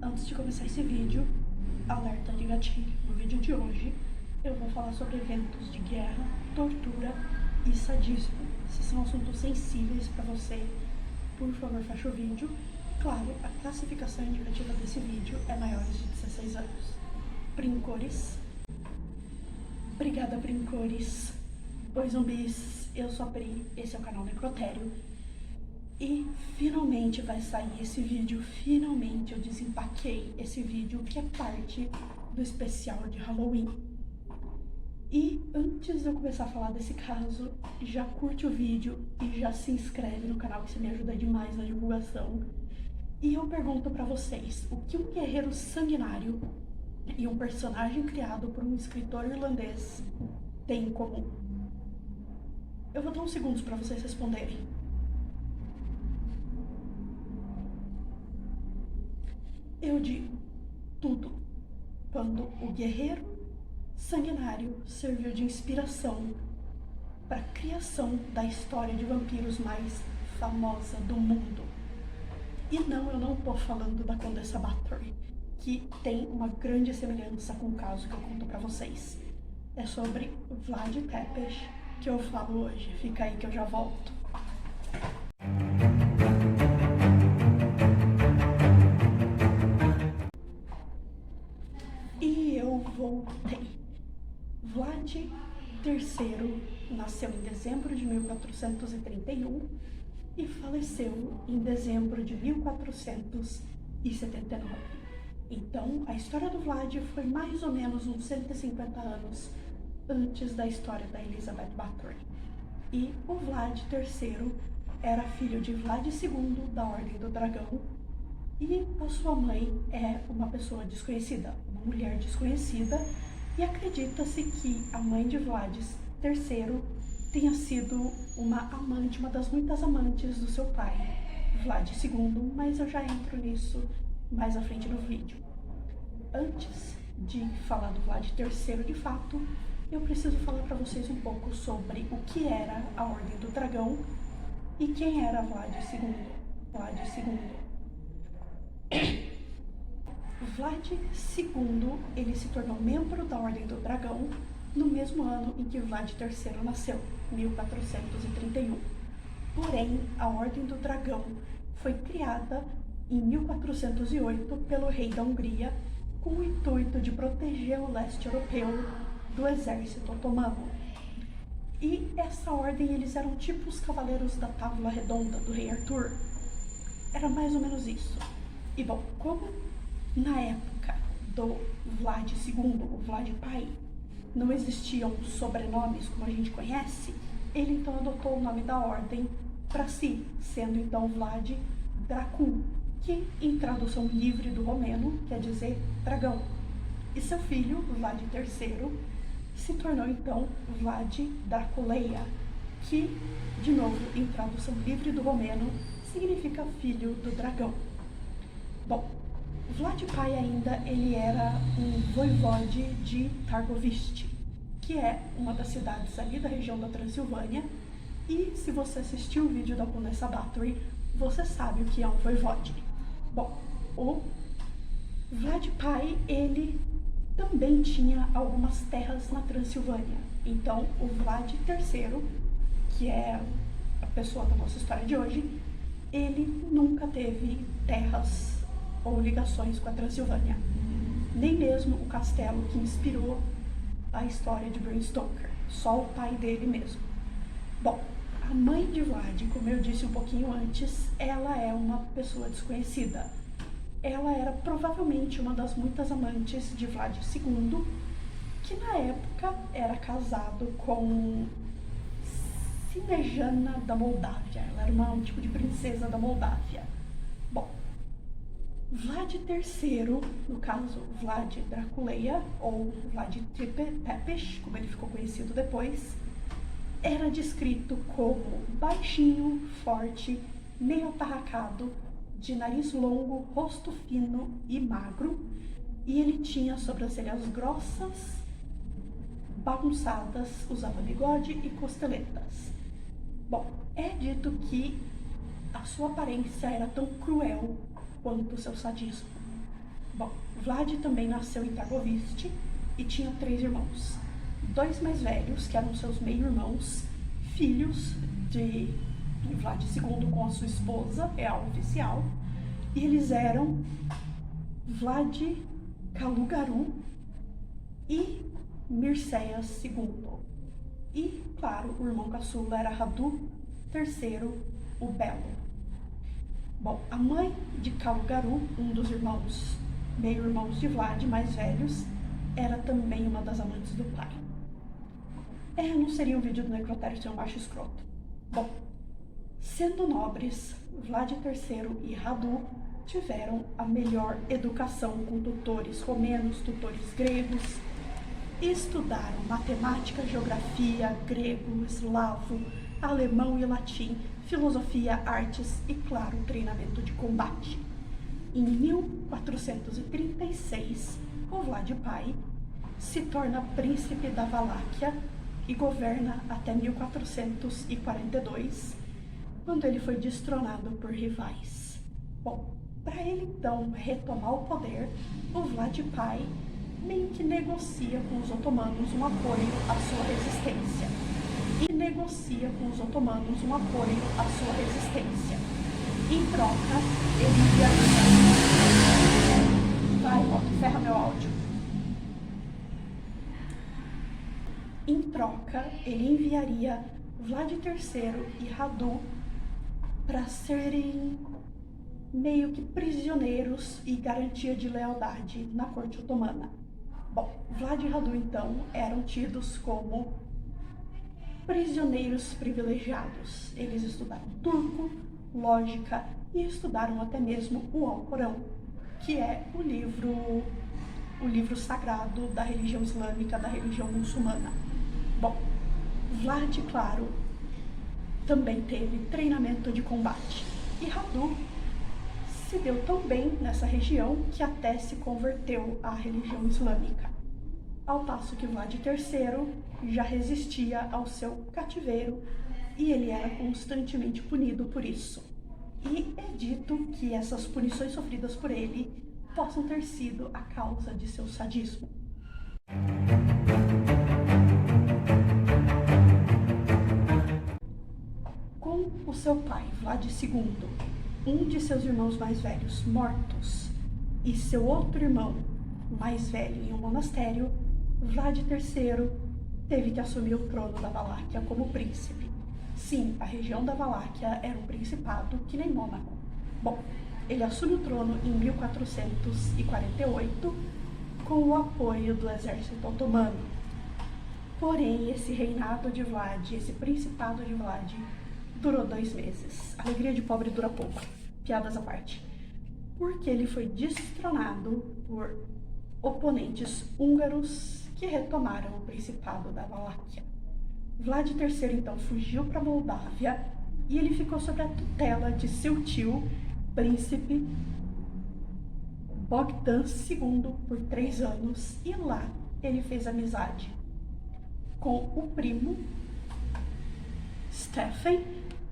Antes de começar esse vídeo, alerta de gatilho. No vídeo de hoje, eu vou falar sobre eventos de guerra, tortura e sadismo. Se são assuntos sensíveis para você, por favor, feche o vídeo. Claro, a classificação indicativa desse vídeo é maiores de 16 anos. Brincores. Obrigada, Brincores. Oi, zumbis. Eu sou a Pri, esse é o canal Necrotério. E finalmente vai sair esse vídeo, finalmente eu desempaquei esse vídeo que é parte do especial de Halloween. E antes de eu começar a falar desse caso, já curte o vídeo e já se inscreve no canal, que isso me ajuda demais na divulgação. E eu pergunto pra vocês, o que um guerreiro sanguinário e um personagem criado por um escritor irlandês têm em comum? Eu vou dar uns segundos pra vocês responderem. Eu digo tudo. Quando o guerreiro sanguinário serviu de inspiração para a criação da história de vampiros mais famosa do mundo. E não, eu não tô falando da Condessa Bathory, que tem uma grande semelhança com o caso que eu conto para vocês. É sobre Vlad Tepes que eu falo hoje. Fica aí que eu já volto. E eu voltei. Vlad III nasceu em dezembro de 1431 e faleceu em dezembro de 1479. Então, a história do Vlad foi mais ou menos uns 150 anos antes da história da Elizabeth Bathory. E o Vlad III era filho de Vlad II da Ordem do Dragão, e a sua mãe é uma pessoa desconhecida, uma mulher desconhecida, e acredita-se que a mãe de Vlad III tenha sido uma amante, uma das muitas amantes do seu pai, Vlad II, mas eu já entro nisso mais à frente no vídeo. Antes de falar do Vlad III de fato, eu preciso falar para vocês um pouco sobre o que era a Ordem do Dragão e quem era Vlad II. Vlad II, ele se tornou membro da Ordem do Dragão no mesmo ano em que Vlad III nasceu, 1431. Porém, a Ordem do Dragão foi criada em 1408 pelo rei da Hungria com o intuito de proteger o leste europeu do exército otomano. E essa ordem, eles eram tipo os cavaleiros da Távola Redonda do rei Arthur. Era mais ou menos isso. E bom, como na época do Vlad II, o Vlad pai, não existiam sobrenomes como a gente conhece, ele então adotou o nome da ordem para si, sendo então Vlad Dracul, que em tradução livre do romeno quer dizer dragão. E seu filho, Vlad III, se tornou então Vlad Draculeia, que, de novo, em tradução livre do romeno, significa filho do dragão. Bom, Vlad pai ainda, ele era um voivode de Targoviste, que é uma das cidades ali da região da Transilvânia, e se você assistiu o vídeo da Condessa Bathory, você sabe o que é um voivode. Bom, o Vlad pai, ele também tinha algumas terras na Transilvânia. Então, o Vlad III, que é a pessoa da nossa história de hoje, ele nunca teve terras ou ligações com a Transilvânia, nem mesmo o castelo que inspirou a história de Bram Stoker, só o pai dele mesmo. Bom, a mãe de Vlad, como eu disse um pouquinho antes, ela é uma pessoa desconhecida. Ela era provavelmente uma das muitas amantes de Vlad II, que na época era casado com Sinejana da Moldávia. Ela era um tipo de princesa da Moldávia. Bom, Vlad III, no caso Vlad Draculeia, ou Vlad Tepes, como ele ficou conhecido depois, era descrito como baixinho, forte, meio atarracado, de nariz longo, rosto fino e magro, e ele tinha sobrancelhas grossas, bagunçadas, usava bigode e costeletas. Bom, é dito que a sua aparência era tão cruel quanto o seu sadismo. Bom, Vlad também nasceu em Targoviste e tinha 3 irmãos. 2 mais velhos, que eram seus meio-irmãos, filhos de Vlad II com a sua esposa, real oficial, e eles eram Vlad Kalugaru e Mirceias II. E, claro, o irmão caçula era Radu III, o Belo. Bom, a mãe de Kalugaru, um dos irmãos, meio-irmãos de Vlad, mais velhos, era também uma das amantes do pai. Não seria um vídeo do necrotério ser um macho escroto. Bom, sendo nobres, Vlad III e Radu tiveram a melhor educação com tutores romenos, tutores gregos, estudaram matemática, geografia, grego, eslavo, alemão e latim, filosofia, artes e, claro, treinamento de combate. Em 1436, o Vlad pai se torna príncipe da Valáquia e governa até 1442, quando ele foi destronado por rivais. Bom, para ele então retomar o poder, o Vlad pai meio que negocia com os otomanos um apoio à sua resistência. Em troca, ele enviaria... Vai, ferra meu áudio. Em troca, ele enviaria Vlad III e Radu para serem meio que prisioneiros e garantia de lealdade na corte otomana. Bom, Vlad e Radu, então, eram tidos como prisioneiros privilegiados. Eles estudaram turco, lógica e estudaram até mesmo o Alcorão, que é o livro sagrado da religião islâmica, da religião muçulmana. Bom, Vlad, claro, também teve treinamento de combate. E Radu se deu tão bem nessa região que até se converteu à religião islâmica. Ao passo que Vlad III já resistia ao seu cativeiro e ele era constantemente punido por isso. E é dito que essas punições sofridas por ele possam ter sido a causa de seu sadismo. Com o seu pai, Vlad II, um de seus irmãos mais velhos mortos e seu outro irmão mais velho em um monastério, Vlad III teve que assumir o trono da Valáquia como príncipe. Sim, a região da Valáquia era um principado que nem Mônaco. Bom, ele assume o trono em 1448 com o apoio do exército otomano. Porém, esse reinado de Vlad, esse principado de Vlad, durou 2 meses. Alegria de pobre dura pouco. Piadas à parte. Porque ele foi destronado por oponentes húngaros que retomaram o principado da Valáquia. Vlad III então fugiu para a Moldávia e ele ficou sob a tutela de seu tio, príncipe Bogdan II, por 3 anos, e lá ele fez amizade com o primo Stefan,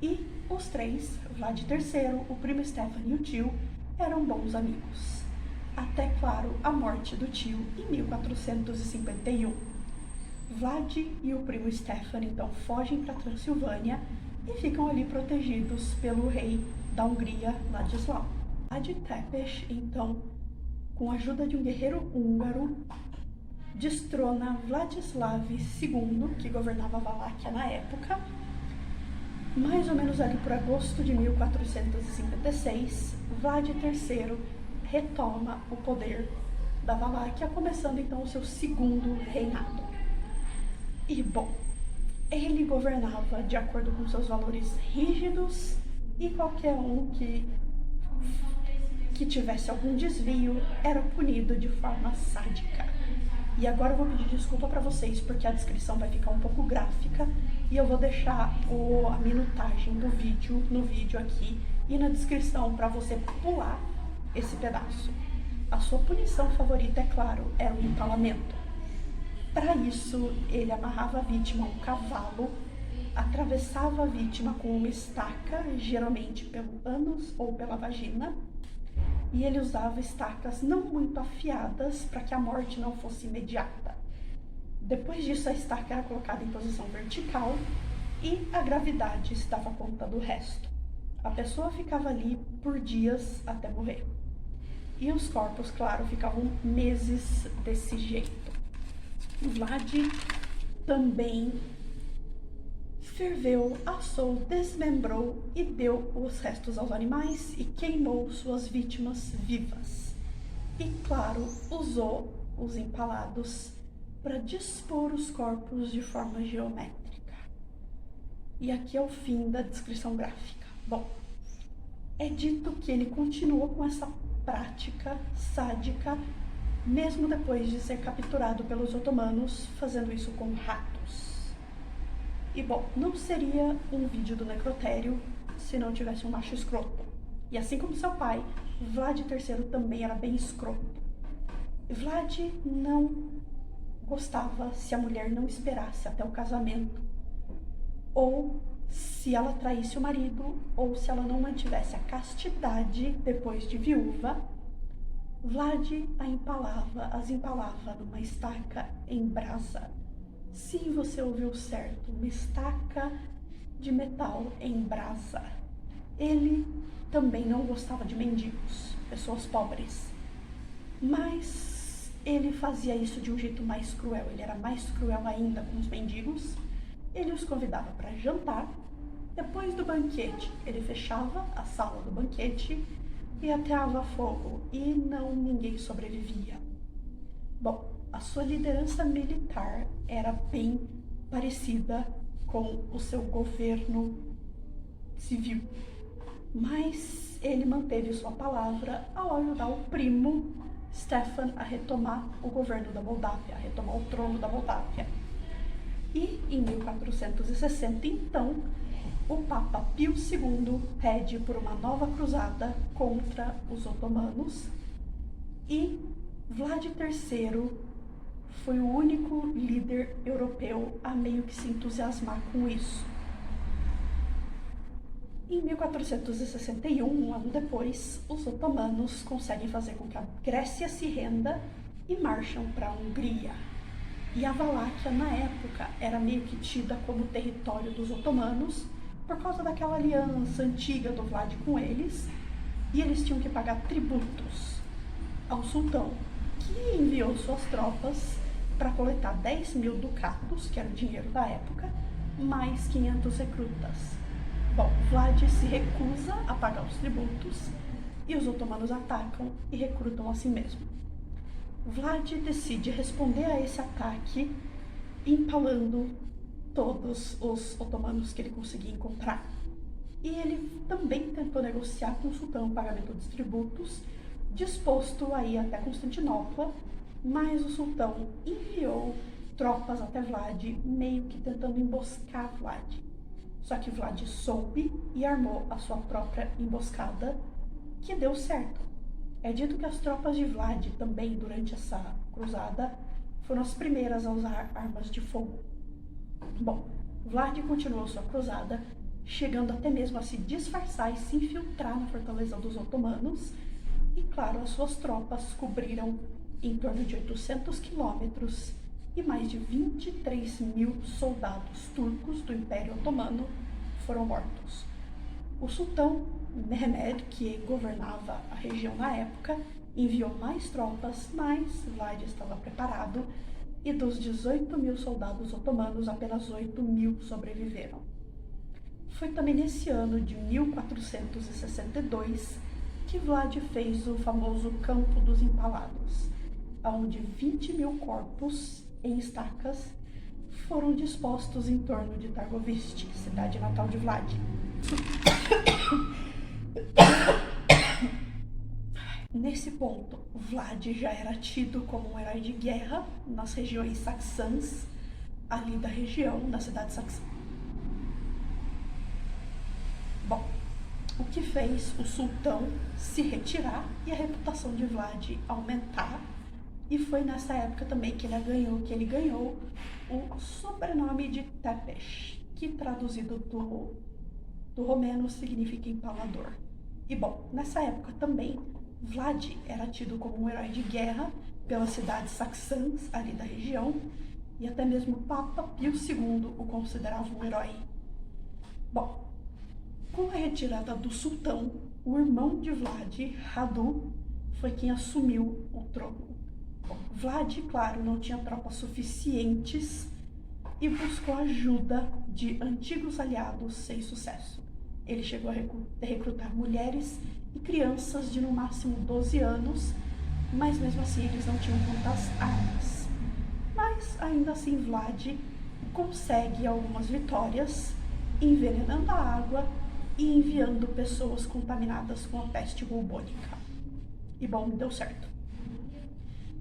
e os 3, Vlad III, o primo Stefan e o tio, eram bons amigos. Até, claro, a morte do tio em 1451. Vlad e o primo Stefan então fogem para a Transilvânia e ficam ali protegidos pelo rei da Hungria, Ladislau. Vlad Tepes, então, com a ajuda de um guerreiro húngaro, destrona Vladislav II, que governava a Valáquia na época. Mais ou menos ali por agosto de 1456, Vlad III retoma o poder da Valáquia, começando então o seu segundo reinado. E, bom, ele governava de acordo com seus valores rígidos e qualquer um que tivesse algum desvio era punido de forma sádica. E agora eu vou pedir desculpa para vocês porque a descrição vai ficar um pouco gráfica e eu vou deixar a minutagem do vídeo no vídeo aqui e na descrição para você pular esse pedaço. A sua punição favorita, é claro, era o empalamento. Para isso, ele amarrava a vítima a um cavalo, atravessava a vítima com uma estaca, geralmente pelo ânus ou pela vagina, e ele usava estacas não muito afiadas para que a morte não fosse imediata. Depois disso, a estaca era colocada em posição vertical e a gravidade se dava conta do resto. A pessoa ficava ali por dias até morrer. E os corpos, claro, ficavam meses desse jeito. Vlad também ferveu, assou, desmembrou e deu os restos aos animais e queimou suas vítimas vivas. E, claro, usou os empalados para dispor os corpos de forma geométrica. E aqui é o fim da descrição gráfica. Bom, é dito que ele continua com essa prática sádica mesmo depois de ser capturado pelos otomanos, fazendo isso com ratos. E bom, não seria um vídeo do necrotério se não tivesse um macho escroto. E assim como seu pai, Vlad III também era bem escroto. Vlad não gostava se a mulher não esperasse até o casamento, ou se ela traísse o marido, ou se ela não mantivesse a castidade depois de viúva. Vlad as empalava numa estaca em brasa. Sim, você ouviu certo, uma estaca de metal em brasa. Ele também não gostava de mendigos, pessoas pobres, mas ele fazia isso de um jeito mais cruel. Ele era mais cruel ainda com os mendigos. Ele os convidava para jantar. Depois do banquete, ele fechava a sala do banquete e ateava fogo, e ninguém sobrevivia. Bom, a sua liderança militar era bem parecida com o seu governo civil, mas ele manteve sua palavra ao ajudar o primo Stefan a retomar o governo da Moldávia, a retomar o trono da Moldávia. E em 1460, então, o Papa Pio II pede por uma nova cruzada contra os otomanos, e Vlad III foi o único líder europeu a meio que se entusiasmar com isso. Em 1461, um ano depois, os otomanos conseguem fazer com que a Grécia se renda e marcham para a Hungria. E a Valáquia, na época, era meio que tida como território dos otomanos, por causa daquela aliança antiga do Vlad com eles, e eles tinham que pagar tributos ao sultão, que enviou suas tropas para coletar 10.000 ducados, que era o dinheiro da época, mais 500 recrutas. Bom, Vlad se recusa a pagar os tributos, e os otomanos atacam e recrutam a si mesmo. Vlad decide responder a esse ataque empalando todos os otomanos que ele conseguia encontrar. E ele também tentou negociar com o sultão o pagamento dos tributos, disposto a ir até Constantinopla, mas o sultão enviou tropas até Vlad, meio que tentando emboscar Vlad. Só que Vlad soube e armou a sua própria emboscada, que deu certo. É dito que as tropas de Vlad também, durante essa cruzada, foram as primeiras a usar armas de fogo. Bom, Vlad continuou sua cruzada, chegando até mesmo a se disfarçar e se infiltrar na fortaleza dos otomanos, e claro, as suas tropas cobriram em torno de 800 quilômetros e mais de 23.000 soldados turcos do Império Otomano foram mortos. O sultão Mehmed, que governava a região na época, enviou mais tropas, mas Vlad estava preparado, e dos 18.000 soldados otomanos, apenas 8.000 sobreviveram. Foi também nesse ano de 1462 que Vlad fez o famoso Campo dos Empalados, onde 20.000 corpos em estacas foram dispostos em torno de Targoviste, cidade natal de Vlad. Nesse ponto, Vlad já era tido como um herói de guerra nas regiões saxãs, ali da região, da cidade saxã. Bom, o que fez o sultão se retirar e a reputação de Vlad aumentar, e foi nessa época também que ele ganhou o sobrenome de Tepes, que traduzido do romeno significa empalador. E bom, nessa época também, Vlad era tido como um herói de guerra pelas cidades saxãs ali da região, e até mesmo o Papa Pio II o considerava um herói. Bom, com a retirada do sultão, o irmão de Vlad, Radu, foi quem assumiu o trono. Bom, Vlad, claro, não tinha tropas suficientes e buscou ajuda de antigos aliados sem sucesso. Ele chegou a recrutar mulheres e crianças de no máximo 12 anos, mas mesmo assim eles não tinham tantas armas. Mas ainda assim Vlad consegue algumas vitórias, envenenando a água e enviando pessoas contaminadas com a peste bubônica. E bom, deu certo.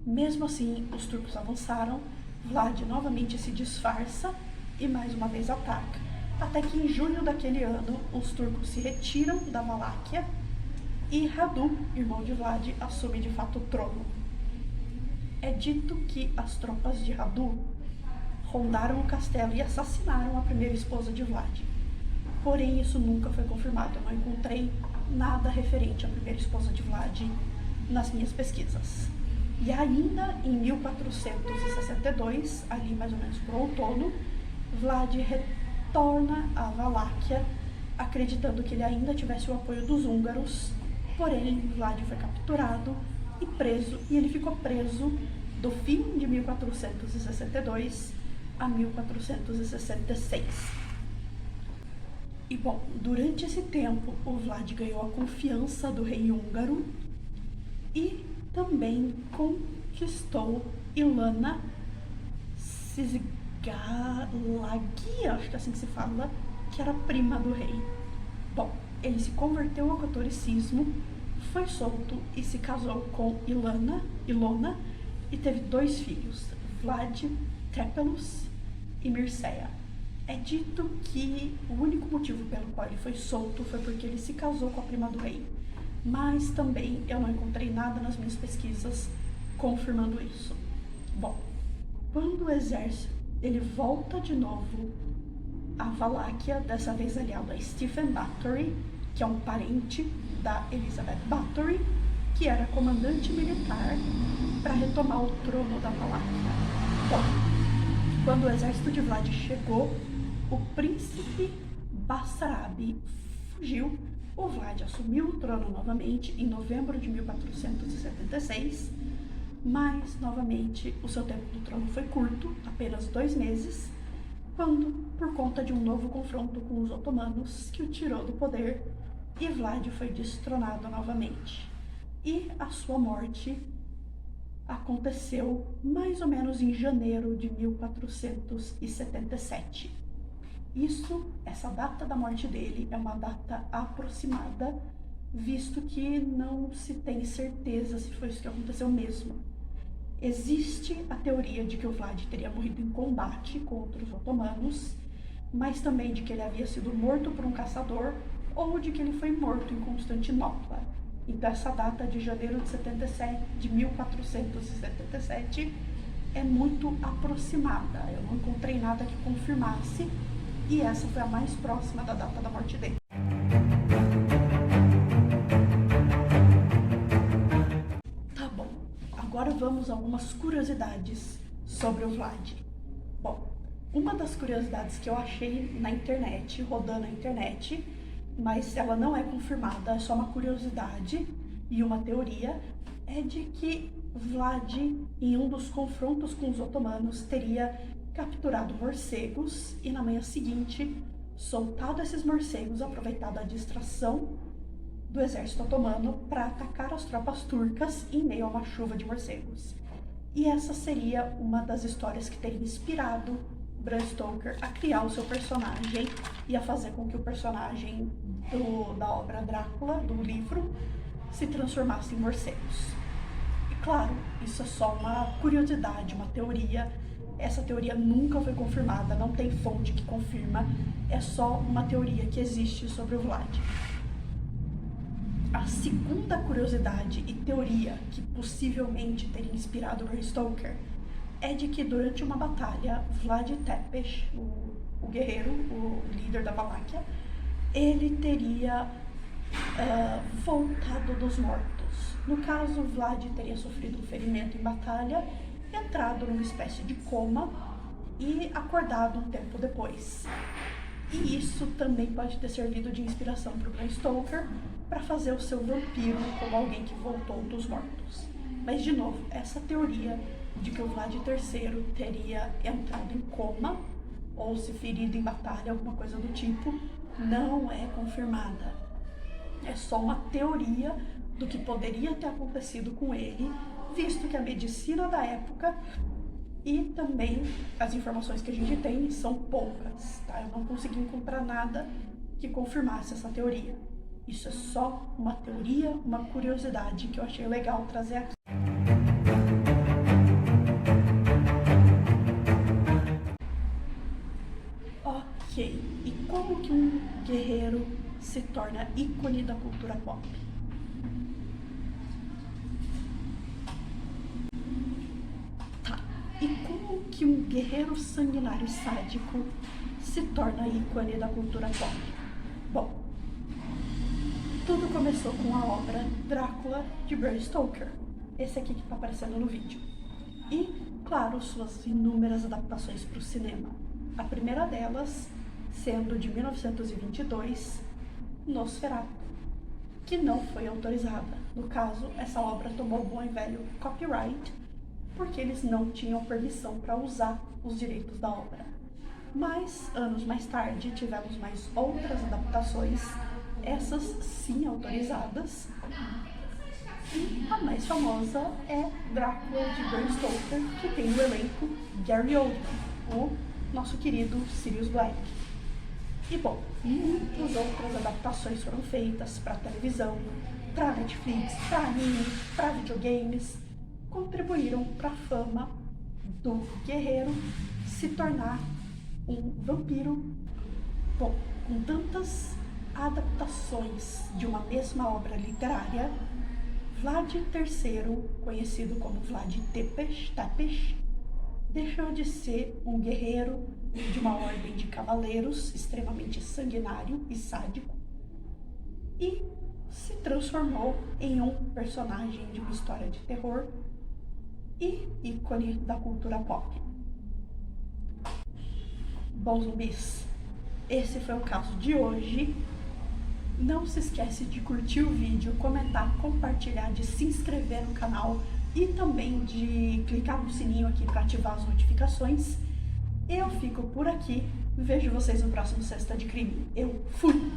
Mesmo assim, os turcos avançaram, Vlad novamente se disfarça e mais uma vez ataca, até que em julho daquele ano, os turcos se retiram da Valáquia e Radu, irmão de Vlad, assume de fato o trono. É dito que as tropas de Radu rondaram o castelo e assassinaram a primeira esposa de Vlad. Porém, isso nunca foi confirmado. Eu não encontrei nada referente à primeira esposa de Vlad nas minhas pesquisas. E ainda em 1462, ali mais ou menos por outono, Vlad retorna à Valáquia, acreditando que ele ainda tivesse o apoio dos húngaros. Porém, Vlad foi capturado e preso, e ele ficou preso do fim de 1462 a 1466. E bom, durante esse tempo, o Vlad ganhou a confiança do rei húngaro e também conquistou Ilana Szigalagia, acho que é assim que se fala, que era prima do rei. Bom, ele se converteu ao catolicismo, foi solto e se casou com Ilona, e teve 2 filhos, Vlad Tepelus e Mircea. É dito que o único motivo pelo qual ele foi solto foi porque ele se casou com a prima do rei, mas também eu não encontrei nada nas minhas pesquisas confirmando isso. Bom, quando o exército ele volta de novo à Valáquia, dessa vez aliado a Stephen Báthory, que é um parente da Elizabeth Báthory, que era comandante militar para retomar o trono da Valáquia. Bom, quando o exército de Vlad chegou, o príncipe Bessarab fugiu, o Vlad assumiu o trono novamente em novembro de 1476, mas novamente o seu tempo no trono foi curto, apenas 2 meses, quando, por conta de um novo confronto com os otomanos, que o tirou do poder e Vlad foi destronado novamente. E a sua morte aconteceu mais ou menos em janeiro de 1477. Essa data da morte dele é uma data aproximada, visto que não se tem certeza se foi isso que aconteceu mesmo. Existe a teoria de que o Vlad teria morrido em combate contra os otomanos, mas também de que ele havia sido morto por um caçador ou de que ele foi morto em Constantinopla. Então essa data de janeiro de 1477 é muito aproximada. Eu não encontrei nada que confirmasse e essa foi a mais próxima da data da morte dele. Tá bom, agora vamos a algumas curiosidades sobre o Vlad. Bom, uma das curiosidades que eu achei na internet, rodando na internet, mas ela não é confirmada, é só uma curiosidade e uma teoria, é de que Vlad, em um dos confrontos com os otomanos, teria capturado morcegos e na manhã seguinte soltado esses morcegos, aproveitado a distração do exército otomano para atacar as tropas turcas em meio a uma chuva de morcegos. E essa seria uma das histórias que teria inspirado Bram Stoker a criar o seu personagem e a fazer com que o personagem da obra Drácula, do livro, se transformasse em morcegos. E claro, isso é só uma curiosidade, uma teoria. Essa teoria nunca foi confirmada, não tem fonte que confirma, é só uma teoria que existe sobre o Vlad. A segunda curiosidade e teoria que possivelmente teria inspirado Bram Stoker é de que durante uma batalha, Vlad Tepes, o guerreiro, o líder da Valáquia, ele teria voltado dos mortos. No caso, Vlad teria sofrido um ferimento em batalha, entrado numa espécie de coma e acordado um tempo depois. E isso também pode ter servido de inspiração para o Bram Stoker para fazer o seu vampiro como alguém que voltou dos mortos. Mas, de novo, essa teoria de que o Vlad III teria entrado em coma ou se ferido em batalha, alguma coisa do tipo, não é confirmada. É só uma teoria do que poderia ter acontecido com ele, visto que a medicina da época e também as informações que a gente tem são poucas, tá? Eu não consegui encontrar nada que confirmasse essa teoria. Isso é só uma teoria, uma curiosidade que eu achei legal trazer aqui. Ok, e como que um guerreiro se torna ícone da cultura pop? Tá, e como que um guerreiro sanguinário e sádico se torna ícone da cultura pop? Bom, tudo começou com a obra Drácula, de Bram Stoker, esse aqui que está aparecendo no vídeo. E, claro, suas inúmeras adaptações para o cinema. A primeira delas sendo de 1922, Nosferatu, que não foi autorizada. No caso, essa obra tomou bom e velho copyright, porque eles não tinham permissão para usar os direitos da obra. Mas, anos mais tarde, tivemos mais outras adaptações, essas sim autorizadas. E a mais famosa é Drácula, de Bram Stoker, que tem no elenco Gary Oldman, o nosso querido Sirius Black. E bom, muitas outras adaptações foram feitas para televisão, para Netflix, para anime, para videogames, contribuíram para a fama do guerreiro se tornar um vampiro. Bom, com tantas adaptações de uma mesma obra literária, Vlad III, conhecido como Vlad Tepes, deixou de ser um guerreiro de uma ordem de cavaleiros extremamente sanguinário e sádico e se transformou em um personagem de uma história de terror e ícone da cultura pop. Bom, zumbis, esse foi o caso de hoje. Não se esquece de curtir o vídeo, comentar, compartilhar, de se inscrever no canal e também de clicar no sininho aqui para ativar as notificações. Eu fico por aqui, vejo vocês no próximo Sexta de Crime. Eu fui!